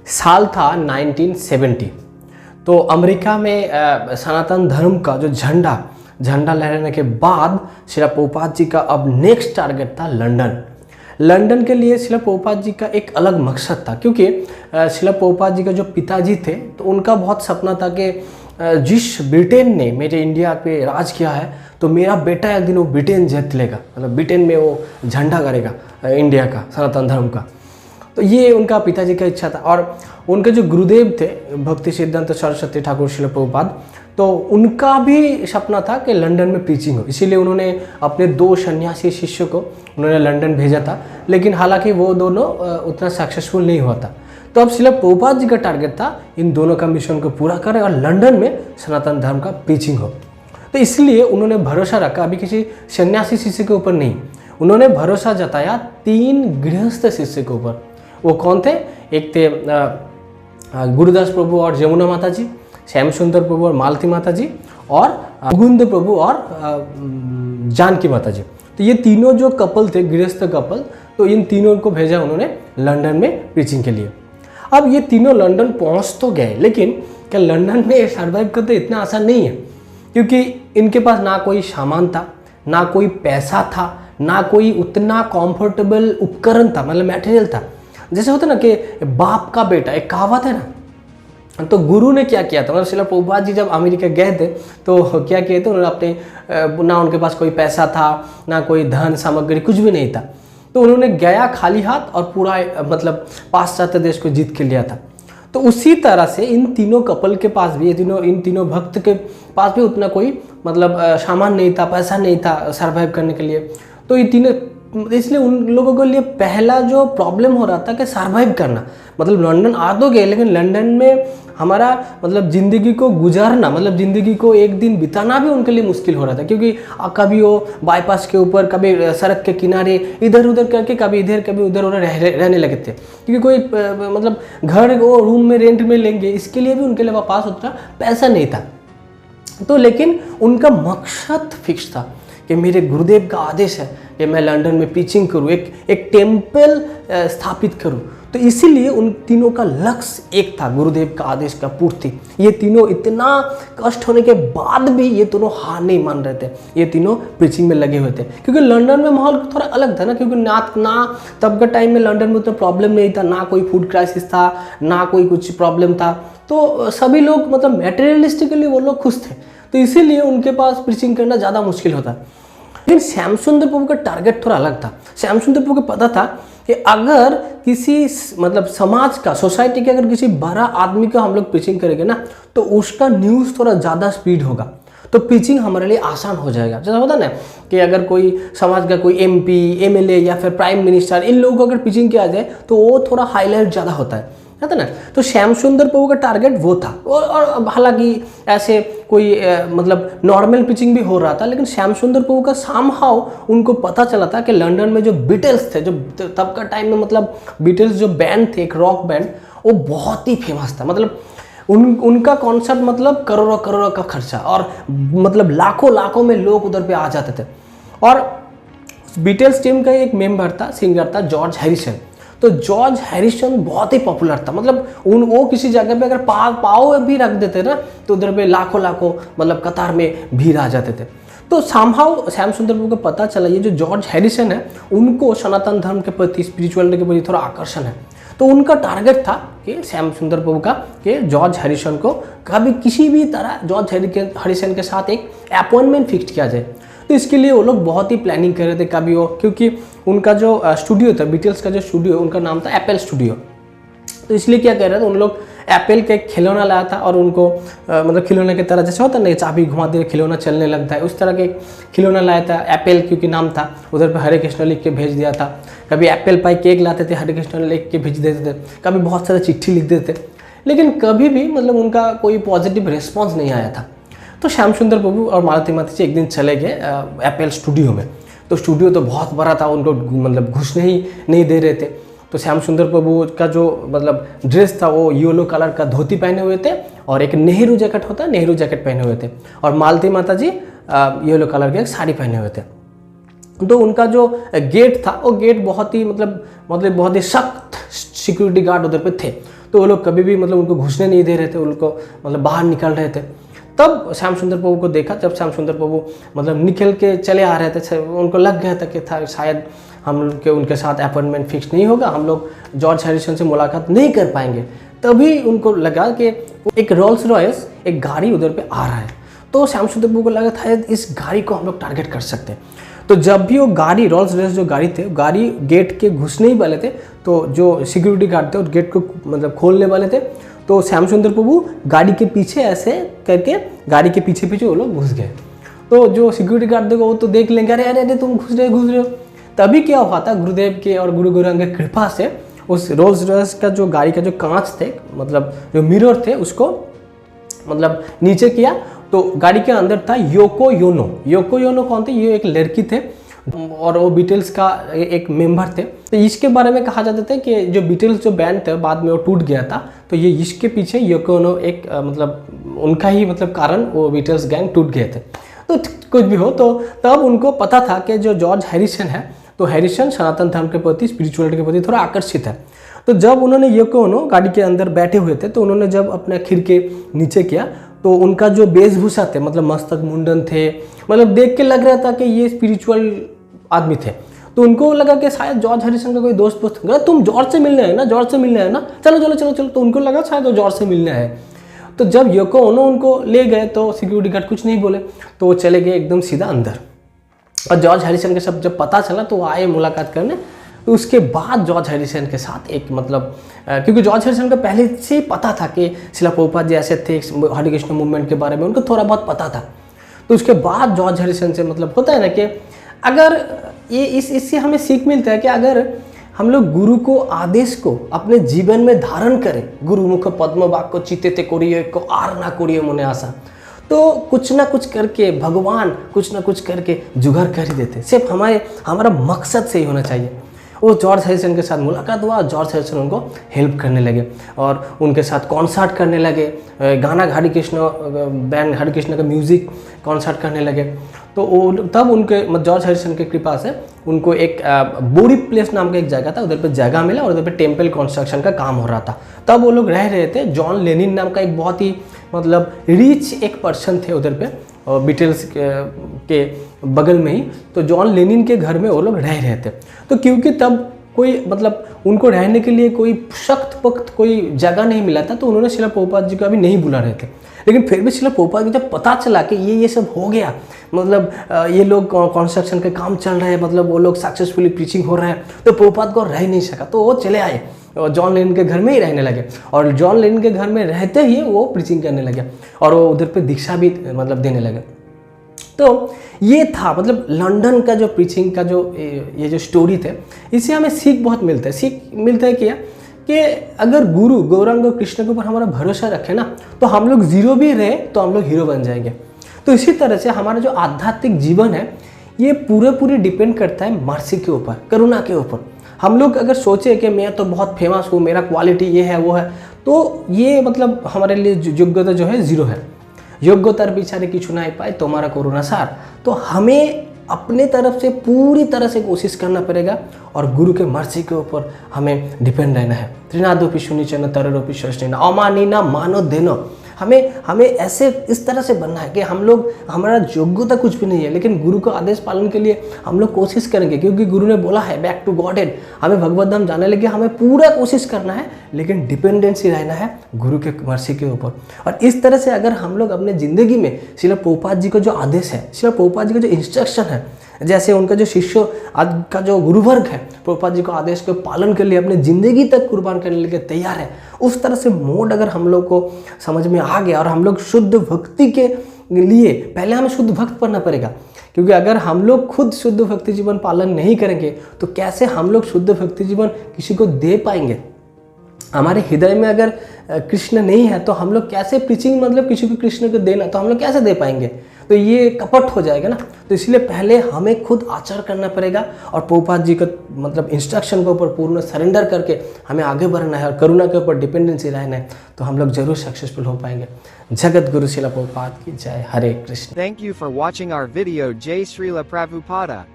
साल था 1970। तो अमेरिका में सनातन धर्म का जो झंडा लहराने के बाद शिला प्रभुपाद जी का अब नेक्स्ट टारगेट था लंदन के लिए शिला प्रभुपाद जी का एक अलग मकसद था, क्योंकि शिला प्रभुपाद जी का जो पिताजी थे तो उनका बहुत सपना था कि जिस ब्रिटेन ने मेरे इंडिया पे राज किया है तो मेरा बेटा एक दिन वो ब्रिटेन जीत लेगा, मतलब ब्रिटेन में वो झंडा करेगा इंडिया का, सनातन धर्म का। तो ये उनका पिताजी का इच्छा था। और उनके जो गुरुदेव थे भक्ति सिद्धांत सरस्वती ठाकुर शिला प्रभुपाद, तो उनका भी सपना था कि लंदन में प्रीचिंग हो, इसीलिए उन्होंने अपने 2 सन्यासी शिष्यों को उन्होंने लंदन भेजा था। लेकिन हालांकि वो दोनों उतना सक्सेसफुल नहीं हुआ था। तो अब शिला प्रभुपाद जी का टारगेट था इन दोनों का मिशन को पूरा करें और लंदन में सनातन धर्म का प्रीचिंग हो। तो इसलिए उन्होंने भरोसा रखा अभी किसी सन्यासी शिष्य के ऊपर नहीं, उन्होंने भरोसा जताया 3 गृहस्थ शिष्य के ऊपर। वो कौन थे? एक थे गुरुदास प्रभु और जमुना माता जी, श्याम सुंदर प्रभु और मालती माता जी, और मुकुंद प्रभु और जानकी माता जी। तो ये तीनों जो कपल थे, गृहस्थ कपल, तो इन तीनों को भेजा उन्होंने लंदन में प्रीचिंग के लिए। अब ये तीनों लंदन पहुंच तो गए, लेकिन क्या लंदन में सर्वाइव करते इतना आसान नहीं है, क्योंकि इनके पास ना कोई सामान था, ना कोई पैसा था, ना कोई उतना कंफर्टेबल उपकरण था, मतलब मटेरियल था। जैसे होता ना कि बाप का बेटा, एक कहावत है ना। तो गुरु ने क्या किया था, मतलब शिला प्रभुपाद जी जब अमेरिका गए थे तो क्या किए थे उन्होंने अपने, ना उनके पास कोई पैसा था, ना कोई धन सामग्री, कुछ भी नहीं था। तो उन्होंने गया खाली हाथ और पूरा मतलब पाश्चात्य देश को जीत के लिया था। तो उसी तरह से इन तीनों कपल के पास भी, इन तीनों भक्त के पास भी उतना कोई मतलब सामान नहीं था, पैसा नहीं था सर्वाइव करने के लिए। तो ये तीनों, इसलिए उन लोगों के लिए पहला जो प्रॉब्लम हो रहा था कि सर्वाइव करना, मतलब लंदन आ तो गए लेकिन लंदन में हमारा मतलब ज़िंदगी को गुजारना, मतलब ज़िंदगी को एक दिन बिताना भी उनके लिए मुश्किल हो रहा था, क्योंकि कभी वो बाईपास के ऊपर, कभी सड़क के किनारे इधर उधर करके, कभी इधर कभी उधर रहने लगे थे, क्योंकि कोई मतलब घर वो रूम में रेंट में लेंगे, इसके लिए भी उनके लिए पास उतना पैसा नहीं था। तो लेकिन उनका मकसद फिक्स था कि मेरे गुरुदेव का आदेश है कि मैं लंदन में प्रीचिंग करूँ, एक टेम्पल स्थापित करूँ। तो इसीलिए उन तीनों का लक्ष्य एक था, गुरुदेव का आदेश का पूर्ति। ये तीनों इतना कष्ट होने के बाद भी ये दोनों हार नहीं मान रहे थे, ये तीनों प्रीचिंग में लगे हुए थे। क्योंकि लंदन में माहौल थोड़ा अलग था ना, क्योंकि ना तब के टाइम में लंदन में उतना प्रॉब्लम नहीं था, ना कोई फूड क्राइसिस था, ना कोई कुछ प्रॉब्लम था। तो सभी लोग मतलब मैटेरियलिस्टिकली वो लोग खुश थे, तो इसीलिए उनके पास प्रीचिंग करना ज़्यादा मुश्किल होता। लेकिन श्याम सुंदर प्रभु का टारगेट थोड़ा अलग था। श्याम सुंदर प्रभु को पता था कि अगर किसी मतलब समाज का, सोसाइटी के अगर किसी बड़ा आदमी का हम लोग प्रीचिंग करेंगे ना, तो उसका न्यूज़ थोड़ा ज़्यादा स्पीड होगा, तो प्रीचिंग हमारे लिए आसान हो जाएगा। जैसा होता ना कि अगर कोई समाज का कोई MP, MLA या फिर प्राइम मिनिस्टर, इन लोगों को अगर प्रीचिंग किया जाए तो वो थोड़ा हाईलाइट ज़्यादा होता है ना। तो श्याम सुंदर प्रभु का टारगेट वो था। और हालांकि ऐसे कोई मतलब नॉर्मल पिचिंग भी हो रहा था, लेकिन श्याम सुंदर प्रभु का समहाउ उनको पता चला था कि लंदन में जो बीटल्स थे, जो तब का टाइम में मतलब बीटल्स जो बैंड थे, एक रॉक बैंड, वो बहुत ही फेमस था। मतलब उनका कॉन्सर्ट मतलब करोड़ों का खर्चा, और मतलब लाखों में लोग उधर पे आ जाते थे। और बीटल्स टीम का एक मेंबर था, सिंगर था जॉर्ज हैरिसन। तो जॉर्ज हैरिसन बहुत ही पॉपुलर था, मतलब वो किसी जगह पे अगर पाव भी रख देते ना तो उधर पे लाखों मतलब कतार में भीड़ आ जाते थे। तो समहाउ श्याम सुंदर प्रभु को पता चला ये जो जॉर्ज हैरिसन है उनको सनातन धर्म के प्रति, स्पिरिचुअलिटी के प्रति थोड़ा आकर्षण है। तो उनका टारगेट था कि श्याम सुंदर प्रभु का कि जॉर्ज हैरिसन को कभी किसी भी तरह जॉर्ज हैरिसन के साथ एक अपॉइंटमेंट फिक्स किया जाए। तो इसके लिए वो लोग बहुत ही प्लानिंग कर रहे थे कभी वो, क्योंकि उनका जो स्टूडियो था, बीटल्स का जो स्टूडियो, उनका नाम था एप्पल स्टूडियो। तो इसलिए क्या कह रहे थे, उन लोग एप्पल का एक खिलौना लाया था और उनको मतलब खिलौने की तरह, जैसे होता है ना चाबी घुमा दे खिलौना चलने लगता है, उस तरह के खिलौना लाया था। एप्पल क्योंकि नाम था, उधर पे हरे कृष्ण लिख के भेज दिया था। कभी एप्पल पाई केक लाते थे, हरे कृष्ण लिख के भेज देते थे, कभी बहुत सारे चिट्ठी लिख देते थे, लेकिन कभी भी मतलब उनका कोई पॉजिटिव रिस्पॉन्स नहीं आया था। तो श्याम सुंदर प्रभु और मालती माता जी एक दिन चले गए एप्पल स्टूडियो में। तो स्टूडियो तो बहुत बड़ा था, उनको मतलब घुसने ही नहीं दे रहे थे। तो श्याम सुंदर प्रभु का जो मतलब ड्रेस था वो येलो कलर का धोती पहने हुए थे और एक नेहरू जैकेट होता है, नेहरू जैकेट पहने हुए थे, और मालती माता जी येलो कलर की एक साड़ी पहने हुए थे। तो उनका जो गेट था वो गेट बहुत ही मतलब बहुत ही सख्त सिक्योरिटी गार्ड उधर पे थे। तो वो लोग कभी भी मतलब उनको घुसने नहीं दे रहे थे, उनको मतलब बाहर निकल रहे थे। तब श्याम सुंदर प्रभु को देखा, जब श्याम सुंदर प्रभु मतलब निकल के चले आ रहे थे, उनको लग गया था कि शायद हम लोग के उनके साथ अपॉइंटमेंट फिक्स नहीं होगा, हम लोग जॉर्ज हैरिसन से मुलाकात नहीं कर पाएंगे। तभी उनको लगा कि एक रोल्स रॉयस एक गाड़ी उधर पे आ रहा है। तो श्याम सुंदर प्रभु को लगा था इस गाड़ी को हम लोग टारगेट कर सकते हैं। तो जब भी वो गाड़ी रोल्स रॉयस जो गाड़ी थे, गाड़ी गेट के घुसने ही वाले थे, तो जो सिक्योरिटी गार्ड थे उस गेट को मतलब खोलने वाले थे। तो श्याम सुंदर प्रभु गाड़ी के पीछे ऐसे करके गाड़ी के पीछे पीछे वो लोग घुस गए। तो जो सिक्योरिटी गार्ड देखो वो तो देख लेंगे, अरे अरे अरे तुम घुस रहे हो। तभी क्या हुआ था, गुरुदेव के और गुरु गोरंग की कृपा से उस रोल्स रॉयस का जो गाड़ी का जो कांच थे, मतलब जो मिरर थे, उसको मतलब नीचे किया। तो गाड़ी के अंदर था योको योनो। योको योनो कौन थे? ये एक लड़की थे और वो बीटल्स का एक मेंबर थे। तो इसके बारे में कहा जाता था कि जो बीटल्स जो बैंड थे बाद में वो टूट गया था, तो ये इसके पीछे योको ओनो एक मतलब उनका ही मतलब कारण वो बीटल्स गैंग टूट गए थे। तो कुछ भी हो, तो तब उनको पता था कि जो जॉर्ज हैरिसन है, तो हैरिसन सनातन धर्म के प्रति, स्पिरिचुअलिटी के प्रति थोड़ा आकर्षित है। तो जब उन्होंने योको ओनो गाड़ी के अंदर बैठे हुए थे, तो उन्होंने जब अपने खिड़की नीचे किया तो उनका जो वेशभूषा थे, मतलब मस्तक मुंडन थे, मतलब देख के लग रहा था कि ये स्पिरिचुअल आदमी थे। तो उनको लगा कि शायद जॉर्ज हैरिसन का कोई दोस्त होगा, तुम जॉर्ज से मिलने है ना, जॉर्ज से मिलने है ना, चलो चलो चलो चलो। तो उनको लगा शायद वो जॉर्ज से मिलने है। तो जब योको ओनो उनको ले गए तो सिक्योरिटी गार्ड कुछ नहीं बोले, तो वो चले गए एकदम सीधा अंदर। और जॉर्ज हैरिसन के सब जब पता चला तो वो आए मुलाकात करने। तो उसके बाद जॉर्ज हैरिसन के साथ एक मतलब क्योंकि जॉर्ज हैरिसन को पहले से ही पता था कि शिला प्रभुपाद जी ऐसे थे, हरे कृष्ण मूवमेंट के बारे में उनको थोड़ा बहुत पता था। तो उसके बाद जॉर्ज हैरिसन से मतलब होता है ना कि अगर ये इससे हमें सीख मिलता है कि अगर हम लोग गुरु को आदेश को अपने जीवन में धारण करें, गुरुमुख पद्म वाक्य चित्ते करिए को आर ना करिए मने आशा, तो कुछ ना कुछ करके भगवान कुछ ना कुछ करके जुगाड़ कर ही देते। सिर्फ हमारा मकसद से ही होना चाहिए। वो जॉर्ज हैरिसन के साथ मुलाकात हुआ, जॉर्ज हैरिसन उनको हेल्प करने लगे और उनके साथ कॉन्सर्ट करने लगे, गाना हरे कृष्ण बैंड हरे कृष्ण का म्यूज़िक कॉन्सर्ट करने लगे। तो वो तब उनके जॉर्ज हैरिसन की कृपा से उनको एक बोरी प्लेस नाम का एक जगह था, उधर पे जगह मिला और उधर पे टेम्पल कंस्ट्रक्शन का काम हो रहा था। तब वो लोग रह रहे थे। जॉन लेनिन नाम का एक बहुत ही मतलब रिच एक पर्सन थे उधर पे, और बीटल्स के बगल में ही। तो जॉन लेनिन के घर में वो लोग रह रहे थे। तो क्योंकि तब कोई मतलब उनको रहने के लिए कोई सख्त पख्त कोई जगह नहीं मिला था, तो उन्होंने शिला प्रभुपाद जी को अभी नहीं बुला रहे थे। लेकिन फिर भी शिला प्रभुपाद जी जब पता चला कि ये सब हो गया, मतलब ये लोग कंस्ट्रक्शन के काम चल रहे हैं, मतलब वो लोग सक्सेसफुली प्रीचिंग हो रहे हैं, तो प्रभुपाद को रह नहीं सका, तो वो चले आए और जॉन लेनिन के घर में ही रहने लगे। और जॉन लेनिन के घर में रहते ही वो प्रीचिंग करने लगे और वो उधर पे दीक्षा भी मतलब देने लगे। तो ये था मतलब लंदन का जो प्रीचिंग का जो ये जो स्टोरी थे, इससे हमें सीख बहुत मिलता है। सीख मिलता है क्या कि अगर गुरु गौरांग और कृष्ण के ऊपर हमारा भरोसा रखे ना, तो हम लोग जीरो भी रहे तो हम लोग हीरो बन जाएंगे। तो इसी तरह से हमारा जो आध्यात्मिक जीवन है ये पूरे डिपेंड करता है मर्सी के ऊपर, करुणा के ऊपर। हम लोग अगर सोचे कि मैं तो बहुत फेमस हूँ, मेरा क्वालिटी ये है वो है, तो ये मतलब हमारे लिए योग्यता जो है जीरो है। योग्यतार बिचारे किछु नहीं पाए तुम्हारा करुणा सार। तो हमें अपने तरफ से पूरी तरह से कोशिश करना पड़ेगा और गुरु के मर्जी के ऊपर हमें डिपेंड रहना है। त्रिनादोपि शून्यचन तररोपि शस्त्रेण अमानिना मानो देनो। हमें ऐसे इस तरह से बनना है कि हम लोग हमारा योग्यता कुछ भी नहीं है, लेकिन गुरु का आदेश पालन के लिए हम लोग कोशिश करेंगे, क्योंकि गुरु ने बोला है बैक टू गॉड हेड, हमें भगवत धाम जाने लगे, हमें पूरा कोशिश करना है, लेकिन डिपेंडेंसी रहना है गुरु के मर्जी के ऊपर। और इस तरह से अगर हम लोग अपने ज़िंदगी में शिला प्रभुपाद जी का जो आदेश है, शिला प्रभुपाद जी का जो इंस्ट्रक्शन है, जैसे उनका जो शिष्य आज का जो गुरुवर्ग है प्रभुपाद जी को आदेश के पालन के लिए अपने ज़िंदगी तक कुर्बान करने के लिए तैयार है, उस तरह से मोड अगर हम लोग को समझ में आ गया और हम लोग शुद्ध भक्ति के लिए पहले हमें शुद्ध भक्त बनना पड़ेगा। क्योंकि अगर हम लोग खुद शुद्ध भक्ति जीवन पालन नहीं करेंगे तो कैसे हम लोग शुद्ध भक्ति जीवन किसी को दे पाएंगे। हमारे हृदय में अगर कृष्ण नहीं है तो हम लोग कैसे प्रीचिंग मतलब किसी को कृष्ण को देना, तो हम लोग कैसे दे पाएंगे, तो ये कपट हो जाएगा ना। तो इसलिए पहले हमें खुद आचरण करना पड़ेगा और प्रभुपाद जी का मतलब इंस्ट्रक्शन के ऊपर पूर्ण सरेंडर करके हमें आगे बढ़ना है और करुणा के ऊपर डिपेंडेंसी रहना है, तो हम लोग जरूर सक्सेसफुल हो पाएंगे। जगत गुरु शिला प्रभुपाद की जय। हरे Krishna. Thank you for watching our video. Jai Srila Prabhupada.